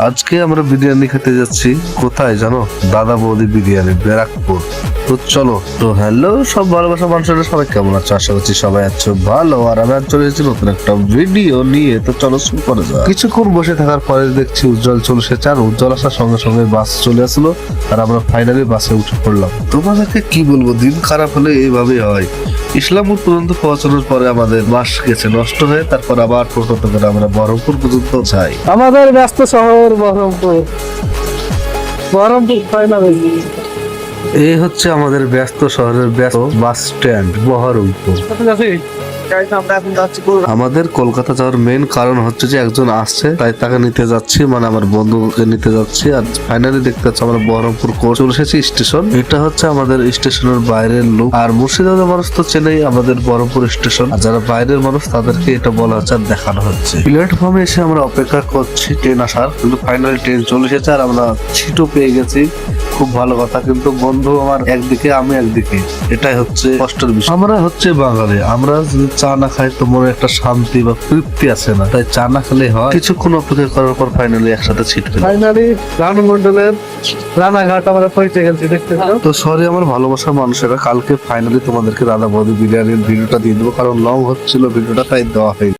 আজকে আমরা বিরিয়ানি খেতে যাচ্ছি কোথায় জানো? দাদা বৌদি বিরিয়ানি, ব্যারাকপুর। তো চলো। তো হ্যালো সব ভালোবাসা মানুষেরা, সবাই কেমন আছো? আশা করছি সবাই আছো ভালো। আর আমি আজ চলে এসেছি নতুন একটা ভিডিও নিয়ে। তো চলো শুরু করে যাও। কিছুক্ষণ বসে থাকার পরে দেখছি উজ্জ্বল চলে এসেছে, আর উজ্জ্বল আসার সঙ্গে সঙ্গে বাস চলে আসলো, আর আমরা ফাইনালি বাসে উঠে পড়লাম। তোমাদেরকে কি বলবো, দিন খারাপ হলে এইভাবেই হয়। ইসলামপুর পর্যন্ত পৌঁছানোর পরে আমাদের বাস গেছে নষ্ট হয়ে, তারপর আবার টোটোতে করে আমরা বহরমপুর পর্যন্ত যাই। আমাদের ব্যস্ত শহর বহরমপুর। ফাইনালি এই হচ্ছে আমাদের ব্যস্ত শহরের ব্যস্ত বাস স্ট্যান্ড বহরমপুর। আমাদের কলকাতা যাওয়ার মেন কারণ হচ্ছে যে একজন আসছে, তাই তাকে নিতে যাচ্ছি, মানে আমার বন্ধুকে নিতে যাচ্ছি। আর ফাইনালি দেখতে পাচ্ছি আমরা বহরমপুর চলে এসেছি স্টেশন। এটা হচ্ছে আমাদের স্টেশনের বাইরের লোক। আর মুর্শিদাবাদের মানুষ তো চেনেই আমাদের বহরমপুর স্টেশন, আর যারা বাইরের মানুষ তাদেরকে এটা বলা হচ্ছে আর দেখানো হচ্ছে। প্ল্যাটফর্মে এসে আমরা অপেক্ষা করছি ট্রেন আসার, কিন্তু ফাইনালি ট্রেন চলে এসেছে আর আমরা সিটও পেয়ে গেছি। খুব ভালো কথা, কিন্তু বন্ধু আমার একদিকে, আমি একদিকে, এটাই হচ্ছে কষ্টের বিষয়। আমরা হচ্ছে বাঙালি, আমরা যদি চা না খাই তো মনে একটা শান্তি বা তৃপ্তি আসে না, তাই চা না খেলে হয়। কিছুক্ষণ অপেক্ষা করার পর ফাইনালি একসাথে সিট পেলাম। ফাইনালি রানু মন্ডলের রানাঘাট আমরা পৌঁছে গেছি, দেখতে পাচ্ছ। তো সরি আমার ভালোবাসার মানুষেরা, কালকে ফাইনালি তোমাদেরকে দাদা বৌদি বিরিয়ানির ভিডিওটা দিয়ে দেবো, কারণ লং হচ্ছিল ভিডিওটা, তাই দেওয়া হয়নি।